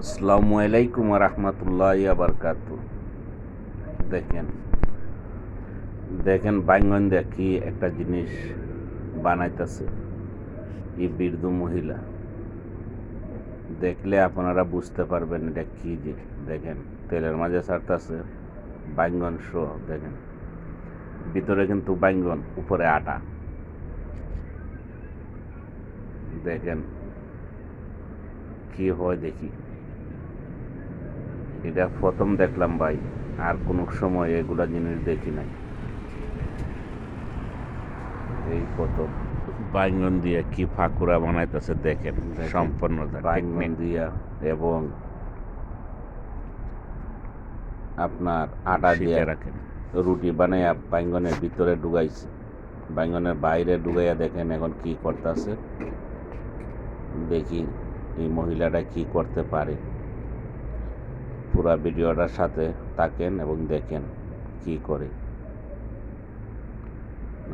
আসসালামু আলাইকুম রহমতুল্লাহ বারকাতু। দেখেন দেখেন বাইঙ্গন দেখি একটা জিনিস বানাইতেছে এই বৃদ্ধ মহিলা। দেখলে আপনারা বুঝতে পারবেন এটা কি যে। দেখেন তেলের মাঝে ছাড়তেছে বাইঙ্গন শো। দেখেন ভিতরে কিন্তু বাইঙ্গন, উপরে আটা। দেখেন কি হয় দেখি। এটা প্রথম দেখলাম ভাই, আর কোনো সময় এগুলা জিনিস দেখি নাই, এই প্রথম। বাইঙ্গন দিয়া কি ফাকুরা বানাইতেছে দেখেন, সম্পূর্ণতা বাইঙ্গন দিয়া এবং আপনার আটা দিয়ে রাখেন রুটি বানাইয়া বাইঙ্গনের ভিতরে ঢুকাইছে, বাইঙ্গনের বাইরে ঢুকাইয়া। দেখেন এখন কি করতেছে, দেখি এই মহিলাটা কি করতে পারে। পুরা ভিডিওটার সাথে থাকেন এবং দেখেন কি করে।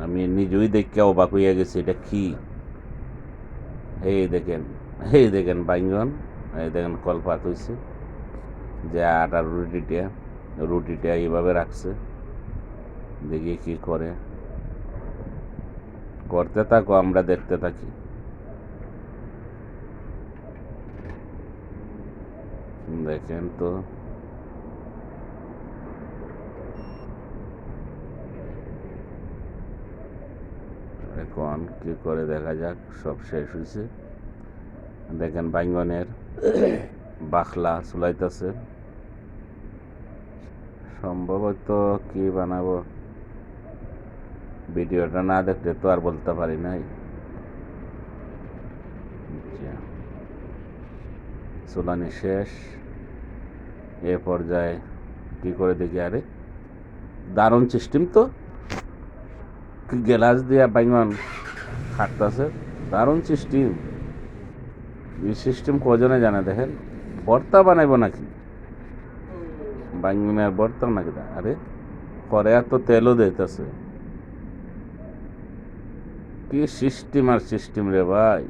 আমি নিজেই দেখে অবাক হইয়া গেছি, এটা কি। এই দেখেন বাইঙ্গন, এই দেখেন কলপাত হয়েছে যে আটার রুটিটা এইভাবে রাখছে। দেখি কি করে, করতে থাকো, আমরা দেখতে থাকি। দেখেন তো এখন কি করে দেখা যাক। সব শেষ হয়েছে। দেখেন বাইঙ্গনের বাখলা চুলাইতেছে, সম্ভবত কি বানাবো, ভিডিওটা না দেখলে তো আর বলতে পারি নাই। চুলানি শেষ, এ পর্যায়ে কি করে দেখি। আরে দারুণ সিস্টেম তো, কি গ্লাস দিয়া বাইঙ্গন খাটতেছে, দারুণ সিস্টেম। এই সিস্টেম কজনে জানে। দেখেন ভর্তা বানাইব নাকি, বাইঙ্গনের ভর্তা নাকি। আরে করে এত তেলও দিতেছে, কি সিস্টেম আর সিস্টেম রে ভাই।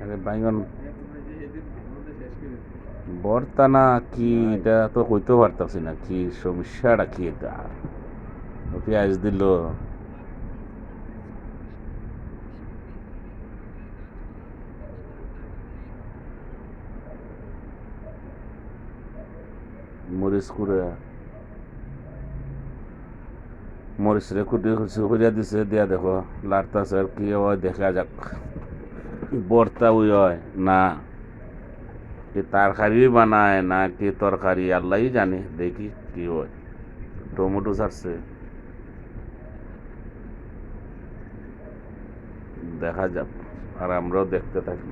আরে বাইঙ্গন ভর্তা না কি, এটা তো কইতেও পারতাছি না কি সমস্যাটা কি। এটা পেঁয়াজ দিল, মরিচ কুড়ে, মরিচ রে কুটি করিয়া দিছে, দিয়া দেখো লাড়তাছে। আর কি হয় দেখা যাক, ভর্তা ওই হয় না কি তরকারি বানায় না কি তরকারি, আল্লাহ জানে। দেখি কি হয়। টমেটো ছাড়ছে, দেখা যাক, আর আমরাও দেখতে থাকি।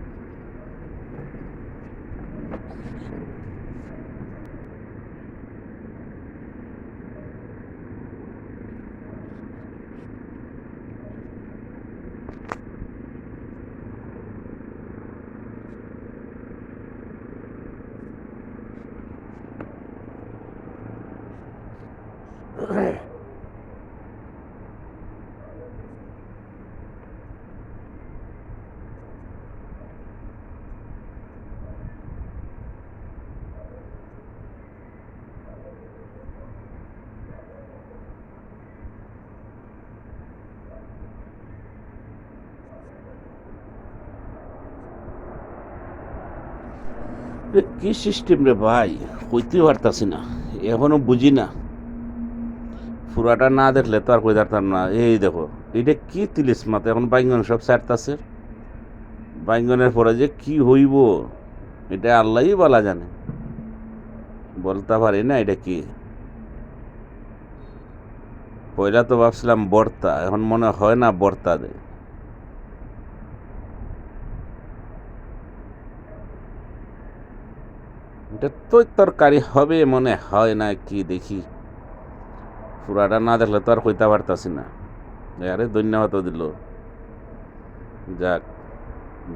কি সিস্টেম রে ভাই, কইতে পারতাছি না, এখনো বুঝি না। পুরাটা না দেখলে তো আর কই পারতাম না। এই দেখো এটা কি তিলিস মাতে, এখন বাইঙ্গন সব ছাড়তাছে। বাইঙ্গনের পরে যে কি হইব এটা আল্লাহই বলা জানে, বলতে পারি না এটা কি। পয়লা তো ভাবছিলাম বর্তা, এখন মনে হয় না বর্তা দে। এটা তো তরকারি হবে মনে হয় না কি। দেখি পুরাটা না দেখলে তো আর কইতে পারতাছি না। আরে ধন্যবাদ দিল, যাক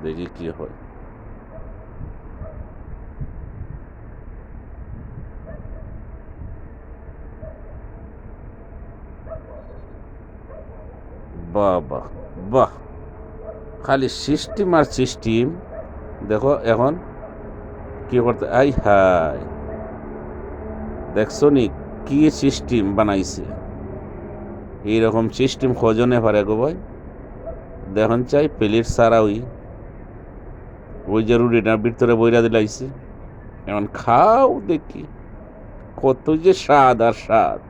দেখি কি হয়। বাহ বাহ বাহ, খালি সিস্টেম আর সিস্টেম। দেখো এখন কি করতে, আই হাই, দেখছো নি কি সিস্টেম বানাইছে। এইরকম সিস্টেম খোঁজনে পারে গো ভাই। দেখুন চাই প্লেট সারা ওই যে রুটিটার ভিতরে বইরা দিলাইছে। এখন খাও দেখি কত যে স্বাদ আর স্বাদ।